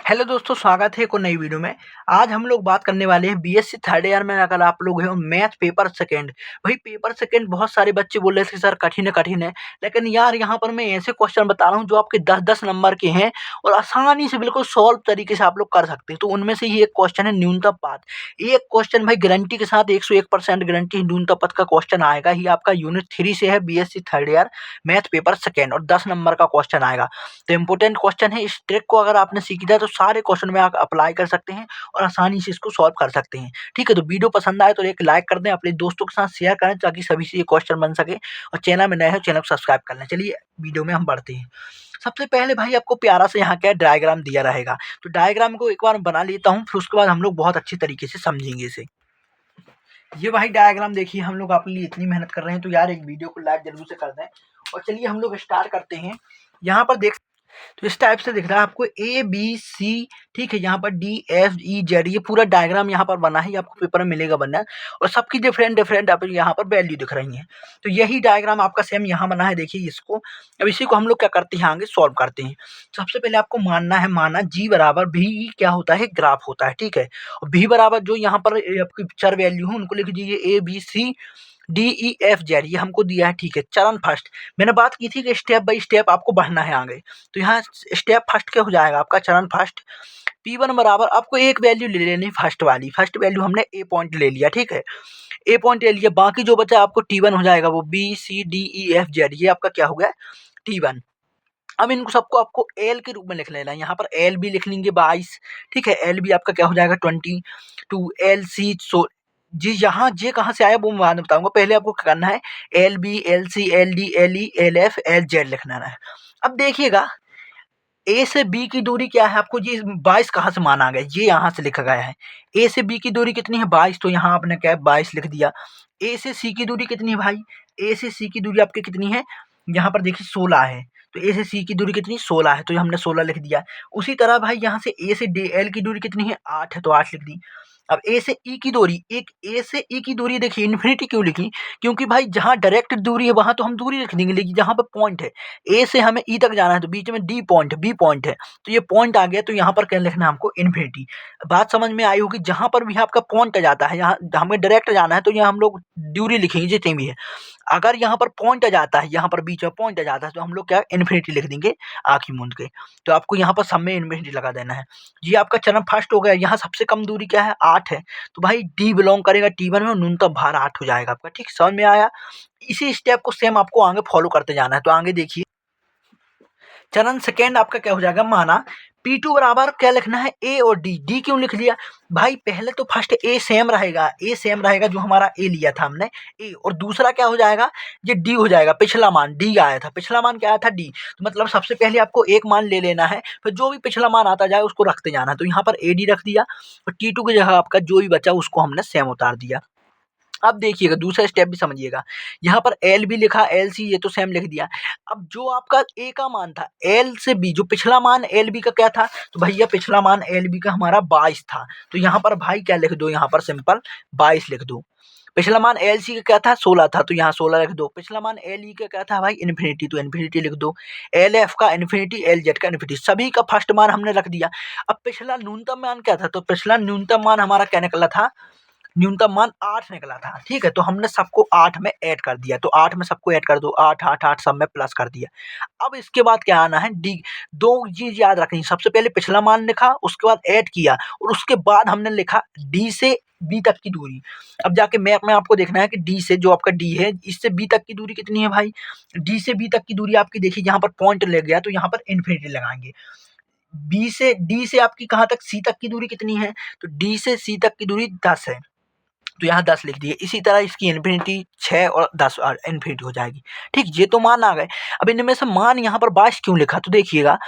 Hello दोस्तों, स्वागत है एक और नई वीडियो में। आज हम लोग बात करने वाले हैं बीएससी थर्ड ईयर में अगर आप लोग हैं मैथ पेपर सेकंड। भाई पेपर सेकंड बहुत सारे बच्चे बोल रहे थे सर कठिन है, लेकिन यार यहाँ पर मैं ऐसे क्वेश्चन बता रहा हूँ जो आपके 10-10 नंबर के हैं और आसानी से बिल्कुल सॉल्व तरीके से आप लोग कर सकते हैं। तो उनमें से ही एक क्वेश्चन है न्यूनतम पात। एक क्वेश्चन भाई गारंटी के साथ 101% गारंटी न्यूनतम पद का क्वेश्चन आएगा ही आपका यूनिट 3 से है BSc third year math paper second और 10 नंबर का क्वेश्चन आएगा। तो इम्पोर्टेंट क्वेश्चन है, इस ट्रिक को अगर आपने सीख लिया तो सारे क्वेश्चन में आप अप्लाई कर सकते हैं और आसानी से इसको सॉल्व कर सकते हैं। ठीक है, तो वीडियो पसंद आए तो एक लाइक कर दें, अपने दोस्तों के साथ शेयर करें ताकि सभी से ये क्वेश्चन बन सके, और चैनल में नए हो चैनल को सब्सक्राइब कर लें। चलिए वीडियो में हम बढ़ते हैं। सबसे पहले भाई आपको प्यारा से यहाँ क्या डायग्राम दिया रहेगा, तो डायग्राम को एक बार बना लेता हूँ, फिर उसके बाद हम लोग बहुत अच्छी तरीके से समझेंगे इसे। ये भाई डायग्राम देखिए, हम लोग आपके लिए इतनी मेहनत कर रहे हैं तो यार एक वीडियो को लाइक जरूर से कर दें। और चलिए हम लोग स्टार्ट करते हैं। यहाँ पर देख तो इस टाइप से दिख रहा है आपको ए बी सी। ठीक है, यहाँ पर डी एफ ई जेड, ये पूरा डायग्राम यहाँ पर बना है, ये आपको पेपर में मिलेगा बनना है। और सबकी डिफरेंट डिफरेंट आप यहाँ पर वैल्यू दिख रही हैं। तो यही डायग्राम आपका सेम यहाँ बना है, देखिए इसको। अब इसी को हम लोग क्या करते हैं, आगे सॉल्व करते हैं। सबसे पहले आपको मानना है, माना जी बराबर भी क्या होता है, ग्राफ होता है। ठीक है, और भी बराबर जो यहाँ पर आपकी चर वैल्यू है उनको लिख दीजिए, A B C D E F Z, ये हमको दिया है। ठीक है, चरण फर्स्ट मैंने बात की थी कि स्टेप बाय स्टेप आपको बढ़ना है आगे। तो यहाँ स्टेप फर्स्ट क्या हो जाएगा आपका, चरण फर्स्ट P1 बराबर आपको एक वैल्यू ले लेनी, फर्स्ट वाली। फर्स्ट वैल्यू हमने ए पॉइंट ले लिया। ठीक है, ए पॉइंट ले लिया, बाकी जो बचा आपको T1 हो जाएगा, वो B C D E F Z, ये आपका क्या हो गया, T1। अब इनको सबको आपको एल के रूप में लिख लेना है, यहाँ पर एल भी लिख लेंगे 22। ठीक है, एल भी आपका क्या हो जाएगा 22, एल सी। सो जी यहाँ जे कहाँ से आया वो मैं बाद में बताऊंगा, पहले आपको क्या करना है, L B L C L D L E L F L Z लिखना है। अब देखिएगा ए से बी की दूरी क्या है, आपको ये 22 कहाँ से माना गया, ये यहाँ से लिखा गया है। ए से बी की दूरी कितनी है 22, तो यहाँ आपने क्या 22 लिख दिया। ए से सी की दूरी कितनी है भाई, ए से सी की दूरी आपकी कितनी है, यहाँ पर देखिए 16 है। तो ए से सी की दूरी कितनी 16 है, तो ये हमने 16 लिख दिया। उसी तरह भाई यहाँ से ए से डी एल की दूरी कितनी है 8 है, तो 8 लिख दी। अब ए से ई की दूरी, एक ए से ई की दूरी देखिए इन्फिनिटी क्यों लिखी, क्योंकि भाई जहाँ डायरेक्ट दूरी है वहाँ तो हम दूरी लिख देंगे, लेकिन जहाँ पर पॉइंट है ए से हमें ई तक जाना है तो बीच में डी पॉइंट बी पॉइंट है, तो ये पॉइंट आ गया, तो यहाँ पर क्या लिखना है हमको, इन्फिनिटी। बात समझ में आई होगी, जहाँ पर भी आपका पॉइंट आ जाता है, यहाँ हमें डायरेक्ट जाना है तो यहाँ हम लोग दूरी लिखेंगे जितनी भी है। अगर यहाँ पर पॉइंट आ जाता है, यहाँ पर बीच में पॉइंट आ जाता है, तो हम लोग क्या इन्फिनिटी लिख देंगे आँख ही मूंद के। तो आपको यहाँ पर सब में इन्फिनिटी लगा देना है। ये आपका चरण फर्स्ट हो गया। यहाँ सबसे कम दूरी क्या है 8 है, तो भाई डी बिलोंग करेगा T1 में, न्यूनतम भार 8 हो जाएगा आपका। ठीक, समझ में आया। इसी स्टेप को सेम आपको आगे फॉलो करते जाना है। तो आगे देखिए, चरण सेकेंड आपका क्या हो जाएगा, माना P2 बराबर क्या लिखना है, ए और डी। डी क्यों लिख लिया भाई, पहले तो फर्स्ट ए सेम रहेगा, ए सेम रहेगा जो हमारा ए लिया था हमने, ए। और दूसरा क्या हो जाएगा, ये डी हो जाएगा, पिछला मान डी आया था, पिछला मान क्या आया था डी। तो मतलब सबसे पहले आपको एक मान ले लेना है, फिर जो भी पिछला मान आता जाए उसको रखते जाना है। तो यहाँ पर ए डी रख दिया और T2 की जगह आपका जो भी बचा उसको हमने सेम उतार दिया। अब देखिएगा दूसरा स्टेप भी समझिएगा, यहाँ पर एल भी लिखा, एल सी, ये तो सेम लिख दिया। अब जो आपका ए का मान था, एल से बी, जो पिछला मान एल बी का क्या था, तो भैया पिछला मान एल बी का हमारा 22 था, तो यहाँ पर भाई क्या लिख दो, यहाँ पर सिंपल 22 लिख दो। पिछला मान एल सी का क्या था 16 था, तो यहाँ 16 लिख दो। पिछला मान एल ई का क्या था भाई इन्फिनिटी, तो इन्फिनिटी लिख दो। एल एफ का इन्फिनिटी, एल जेड का इन्फिनिटी, सभी का फर्स्ट मान हमने रख दिया। अब पिछला न्यूनतम मान क्या था, तो पिछला न्यूनतम मान हमारा क्या निकला था, न्यूनतम मान 8 निकला था। ठीक है, तो हमने सबको 8 में ऐड कर दिया, तो 8 में सबको ऐड कर दो, 8 8 8 सब में प्लस कर दिया। अब इसके बाद क्या आना है, डी। दो चीज याद रखनी, सबसे पहले पिछला मान लिखा, उसके बाद ऐड किया, और उसके बाद हमने लिखा डी से बी तक की दूरी। अब जाके मैप में आपको देखना है कि डी से, जो आपका डी है, इससे बी तक की दूरी कितनी है भाई, डी से बी तक की दूरी आपकी देखिए, यहाँ पर पॉइंट ले गया तो यहाँ पर इन्फिनिटी लगाएंगे। बी से डी से आपकी कहाँ तक, सी तक की दूरी कितनी है, तो डी से सी तक की दूरी 10 है, तो यहाँ 10 लिख दिए। इसी तरह इसकी इन्फिनिटी 6 और 10 और इन्फिनिटी हो जाएगी। ठीक, ये तो मान आ गए। अब इनमें से मान यहाँ पर 22 क्यों लिखा, तो देखिएगा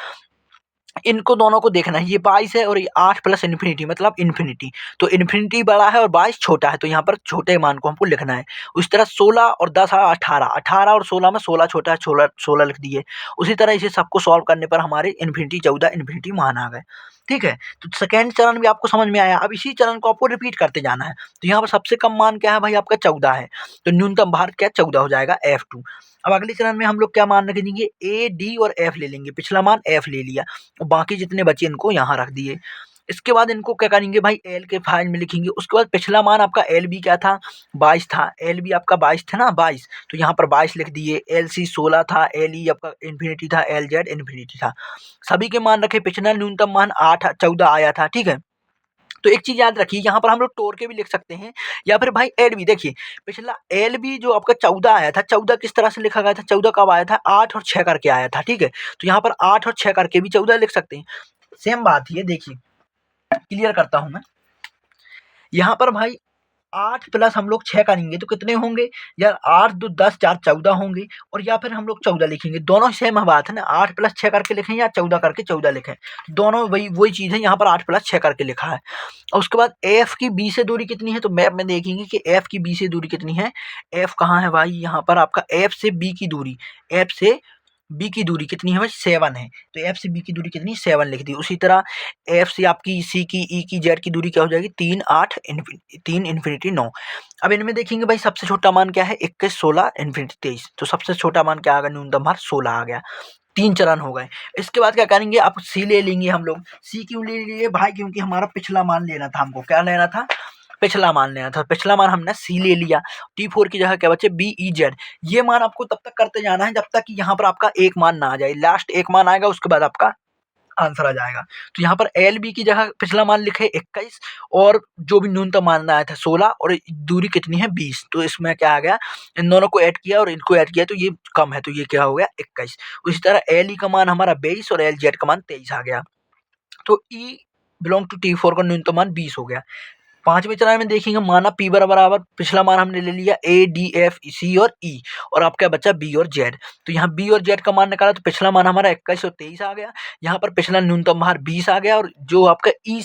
इनको दोनों को देखना है, ये 22 है और ये 8 प्लस इन्फिनिटी मतलब इन्फिनिटी, तो इन्फिनिटी बड़ा है और 22 छोटा है, तो यहाँ पर छोटे मान को हमको लिखना है। उसी तरह 16 और 10 18, 18 और 16 में 16 छोटा है, 16 16 लिख दिए। उसी तरह इसे सबको सॉल्व करने पर हमारे इन्फिनिटी 14 इन्फिनिटी मान आ गए। ठीक है? तो सेकंड चरण भी आपको समझ में आया। अब इसी चरण को आपको रिपीट करते जाना है। तो यहाँ पर सबसे कम मान क्या है भाई आपका 14 है, तो न्यूनतम भार क्या 14 हो जाएगा F2। अब अगले चरण में हम लोग क्या मान रखेंगे, A, D और F ले लेंगे। पिछला मान F ले लिया और बाकी जितने बचे इनको यहाँ रख दिए। इसके बाद इनको क्या करेंगे भाई, L के फाइल में लिखेंगे। उसके बाद पिछला मान आपका LB क्या था, 22 था। LB आपका 22 था ना, 22, तो यहाँ पर 22 लिख दिए। LC 16 था, LE आपका इन्फिनिटी था, LZ इन्फिनिटी था। सभी के मान रखे। पिछला न्यूनतम मान 14 आया था, ठीक है। तो एक चीज याद रखिए, यहाँ पर हम लोग तोड़ के भी लिख सकते हैं या फिर भाई ऐड भी। देखिए पिछला LB जो आपका 14 आया था, 14 किस तरह से लिखा गया था, 14 कब आया था, 8 और 6 करके आया था, ठीक है। तो यहाँ पर 8 और 6 करके भी 14 लिख सकते हैं। सेम बात ये देखिए, क्लियर करता हूं मैं। यहाँ पर भाई 8 प्लस हम लोग 6 करेंगे तो कितने होंगे यार, 8 2 10 4 14 होंगे। और या फिर हम लोग 14 लिखेंगे, दोनों सेम बात है ना। 8 प्लस 6 करके लिखें या 14 करके 14 लिखें, दोनों वही चीज़ है। यहाँ पर 8 प्लस 6 करके लिखा है। और उसके बाद एफ की बी से दूरी कितनी है, तो मैप में देखेंगे कि एफ की बी से दूरी कितनी है। एफ कहाँ है भाई, यहाँ पर आपका एफ से बी की दूरी, एफ से बी की दूरी कितनी है भाई, 7 है। तो एफ से बी की दूरी कितनी, 7 लिख दी। उसी तरह एफ से आपकी सी की, ई की, जेड की दूरी क्या हो जाएगी, 3 8 3 इन्फिनिटी 9। अब इनमें देखेंगे भाई सबसे छोटा मान क्या है, 21 16 इन्फिनिटी 23। तो सबसे छोटा मान क्या आ गया, न्यूनतम भार 16 आ गया। 3 चरण हो गए। इसके बाद क्या करेंगे, आप सी ले लेंगे हम लोग। सी क्यों ले लिए भाई, क्योंकि हमारा पिछला मान लेना था हमको। क्या लेना था, पिछला मान लेना था। पिछला मान हमने सी ले लिया। T4 की जगह क्या बचे, BEZ। ये मान आपको तब तक करते जाना है जब तक कि यहाँ पर आपका एक मान ना आ जाए। लास्ट एक मान आएगा, उसके बाद आपका आंसर आ जाएगा। तो यहाँ पर LB की जगह पिछला मान लिखे 21 और जो भी न्यूनतम मान आया था 16 और दूरी कितनी है 20। तो इसमें क्या आ गया, इन दोनों को ऐड किया और इनको ऐड किया तो ये कम है, तो ये क्या हो गया 21। उसी तरह LE का मान हमारा 22 और LZ का मान 23 आ गया। तो E बिलोंग टू T4 का न्यूनतम मान 20 हो गया। पांचवें चरण में देखेंगे, माना P बराबर पिछला मान हमने ले लिया A D F C और E, और आपका बचा B और Z। तो यहाँ B और Z का मान निकाला तो पिछला मान हमारा 21 और 23 आ गया। यहाँ पर पिछला न्यूनतम भार 20 आ गया। और जो आपका ई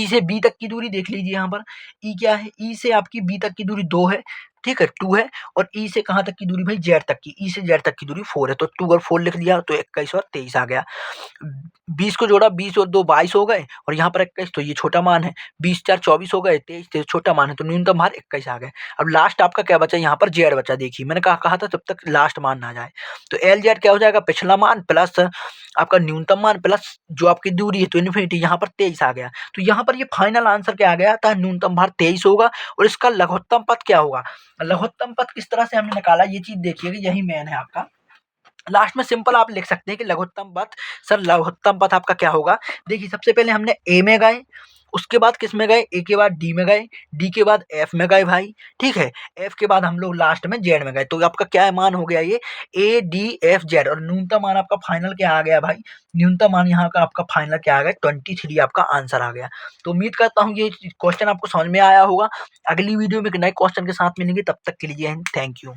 से बी तक की दूरी देख लीजिए, यहाँ पर ई क्या है, ई से आपकी बी तक की दूरी 2 है, ठीक है 2 है। और ई से कहाँ तक की दूरी भाई, जेड तक की। ई से जेड तक की दूरी 4 है, तो 2 और 4 लिख लिया तो 21 और 23 आ गया। 20 को जोड़ा, 20 और 2 22 हो गए, और यहाँ पर 21 तो ये छोटा मान है। 20 4 24 हो गए, 23 छोटा मान है, तो न्यूनतम भार 21 आ गए। अब लास्ट आपका क्या बचा, यहाँ पर जेड बचा। देखिए मैंने कहा था जब तक लास्ट मान ना जाए। तो एल जेड क्या हो जाएगा, पिछला मान प्लस आपका न्यूनतम मान प्लस जो आपकी दूरी है तो इन्फिनिटी, यहाँ पर 23 आ गया। तो यहाँ पर ये फाइनल आंसर क्या आ गया था, न्यूनतम भार 23 होगा। और इसका लघुत्तम पद क्या होगा, लघुत्तम पद किस तरह से हमने निकाला, ये चीज देखिए कि यही मेन है आपका। लास्ट में सिंपल आप लिख सकते हैं कि लघुत्तम पथ, सर लघुत्तम पथ आपका क्या होगा। देखिए सबसे पहले हमने ए में गए, उसके बाद किस में गए, ए के बाद डी में गए, डी के बाद एफ में गए भाई, ठीक है। एफ के बाद हम लोग लास्ट में जेड में गए। तो आपका क्या मान हो गया, ये ए डी एफ जेड। और न्यूनतम मान आपका फाइनल क्या आ गया भाई, न्यूनतम मान यहाँ का आपका फाइनल क्या आ गया, 23 आपका आंसर आ गया। तो उम्मीद करता हूँ ये क्वेश्चन आपको समझ में आया होगा। अगली वीडियो में एक नए क्वेश्चन के साथ मिलेंगे, तब तक के लिए थैंक यू।